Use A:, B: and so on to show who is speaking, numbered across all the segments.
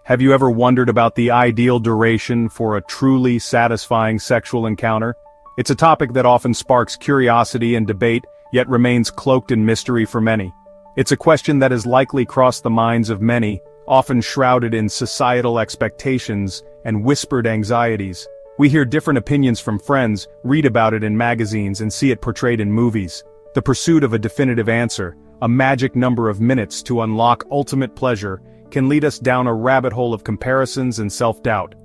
A: Have you ever wondered about the ideal duration for a truly satisfying sexual encounter? It's a topic that often sparks curiosity and debate, yet remains cloaked in mystery for many. It's a question that has likely crossed the minds of many, often shrouded in societal expectations and whispered anxieties. We hear different opinions from friends, read about it in magazines, and see it portrayed in movies. The pursuit of a definitive answer, a magic number of minutes to unlock ultimate pleasure, can lead us down a rabbit hole of comparisons and self-doubt.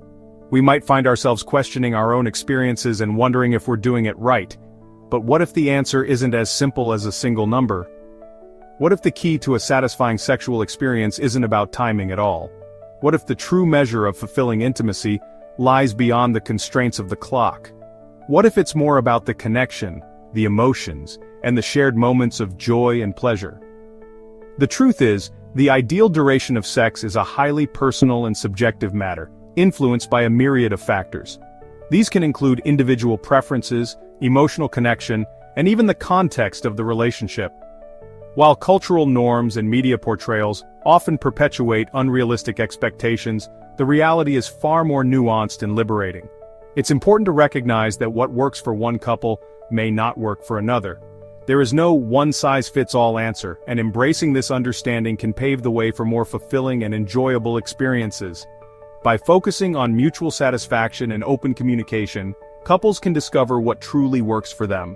A: We might find ourselves questioning our own experiences and wondering if we're doing it right. But what if the answer isn't as simple as a single number? What if the key to a satisfying sexual experience isn't about timing at all? What if the true measure of fulfilling intimacy lies beyond the constraints of the clock? What if it's more about the connection, the emotions, and the shared moments of joy and pleasure? The truth is, the ideal duration of sex is a highly personal and subjective matter, influenced by a myriad of factors. These can include individual preferences, emotional connection, and even the context of the relationship. While cultural norms and media portrayals often perpetuate unrealistic expectations, the reality is far more nuanced and liberating. It's important to recognize that what works for one couple may not work for another. There is no one-size-fits-all answer, and embracing this understanding can pave the way for more fulfilling and enjoyable experiences. By focusing on mutual satisfaction and open communication, couples can discover what truly works for them.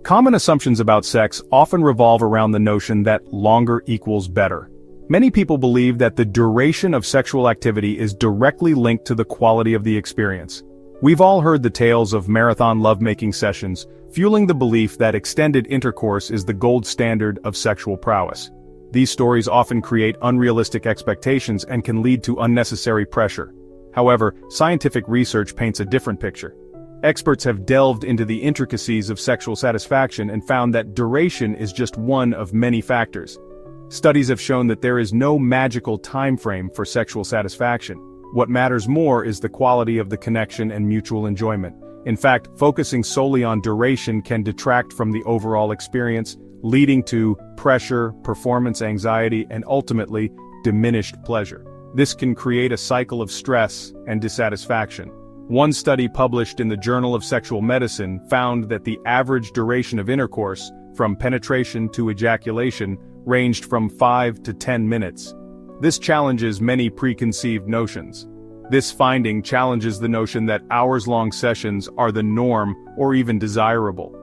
A: Common assumptions about sex often revolve around the notion that longer equals better. Many people believe that the duration of sexual activity is directly linked to the quality of the experience. We've all heard the tales of marathon lovemaking sessions, fueling the belief that extended intercourse is the gold standard of sexual prowess. These stories often create unrealistic expectations and can lead to unnecessary pressure. However, scientific research paints a different picture. Experts have delved into the intricacies of sexual satisfaction and found that duration is just one of many factors. Studies have shown that there is no magical time frame for sexual satisfaction. What matters more is the quality of the connection and mutual enjoyment. In fact, focusing solely on duration can detract from the overall experience, leading to pressure, performance anxiety, and ultimately, diminished pleasure. This can create a cycle of stress and dissatisfaction. One study published in the Journal of Sexual Medicine found that the average duration of intercourse, from penetration to ejaculation, ranged from 5 to 10 minutes. This challenges many preconceived notions. This finding challenges the notion that hours-long sessions are the norm or even desirable.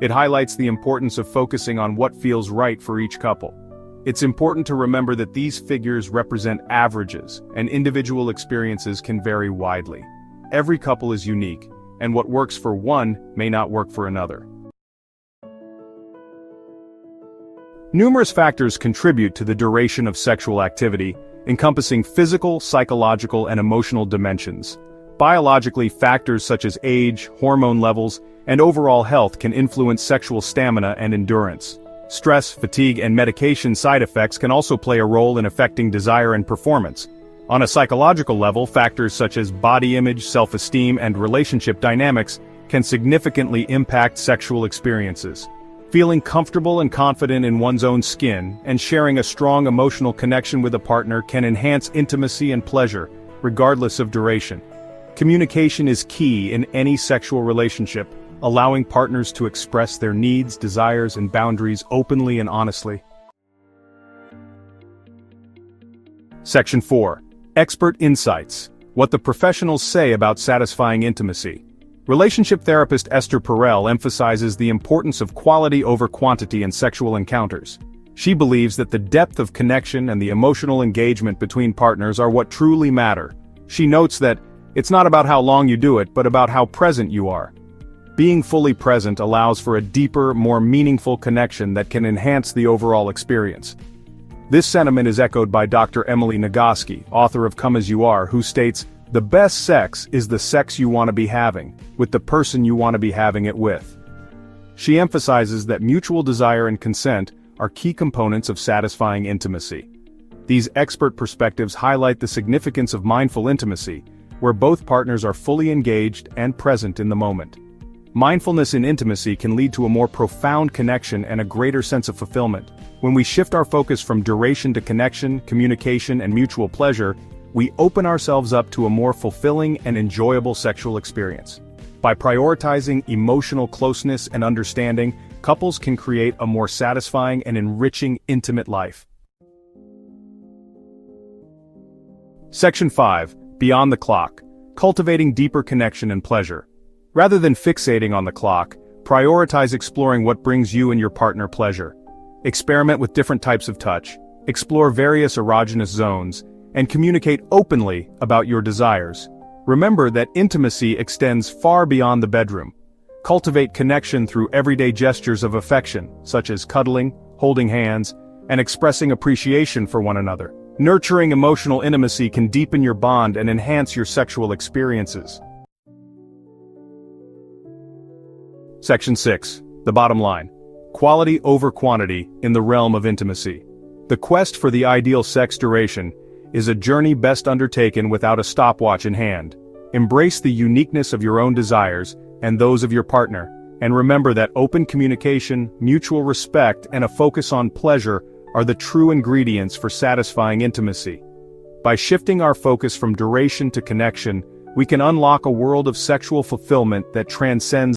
A: It highlights the importance of focusing on what feels right for each couple. It's important to remember that these figures represent averages, and individual experiences can vary widely. Every couple is unique, and what works for one may not work for another. Numerous factors contribute to the duration of sexual activity, encompassing physical, psychological, and emotional dimensions. Biologically, factors such as age, hormone levels, and overall health can influence sexual stamina and endurance. Stress, fatigue, and medication side effects can also play a role in affecting desire and performance. On a psychological level, factors such as body image, self-esteem, and relationship dynamics can significantly impact sexual experiences. Feeling comfortable and confident in one's own skin and sharing a strong emotional connection with a partner can enhance intimacy and pleasure, regardless of duration. Communication is key in any sexual relationship, allowing partners to express their needs, desires, and boundaries openly and honestly. Section 4. Expert Insights. What the professionals say about satisfying intimacy. Relationship therapist Esther Perel emphasizes the importance of quality over quantity in sexual encounters. She believes that the depth of connection and the emotional engagement between partners are what truly matter. She notes that it's not about how long you do it, but about how present you are. Being fully present allows for a deeper, more meaningful connection that can enhance the overall experience. This sentiment is echoed by Dr. Emily Nagoski, author of Come As You Are, who states, "The best sex is the sex you want to be having, with the person you want to be having it with." She emphasizes that mutual desire and consent are key components of satisfying intimacy. These expert perspectives highlight the significance of mindful intimacy, where both partners are fully engaged and present in the moment. Mindfulness in intimacy can lead to a more profound connection and a greater sense of fulfillment. When we shift our focus from duration to connection, communication, and mutual pleasure, we open ourselves up to a more fulfilling and enjoyable sexual experience. By prioritizing emotional closeness and understanding, couples can create a more satisfying and enriching intimate life. Section 5. Beyond the clock. Cultivating deeper connection and pleasure. Rather than fixating on the clock, prioritize exploring what brings you and your partner pleasure. Experiment with different types of touch, explore various erogenous zones, and communicate openly about your desires. Remember that intimacy extends far beyond the bedroom. Cultivate connection through everyday gestures of affection, such as cuddling, holding hands, and expressing appreciation for one another. Nurturing emotional intimacy can deepen your bond and enhance your sexual experiences. Section 6. The bottom line. Quality over quantity in the realm of intimacy. The quest for the ideal sex duration is a journey best undertaken without a stopwatch in hand. Embrace the uniqueness of your own desires and those of your partner, and remember that open communication, mutual respect, and a focus on pleasure are the true ingredients for satisfying intimacy. By shifting our focus from duration to connection, we can unlock a world of sexual fulfillment that transcends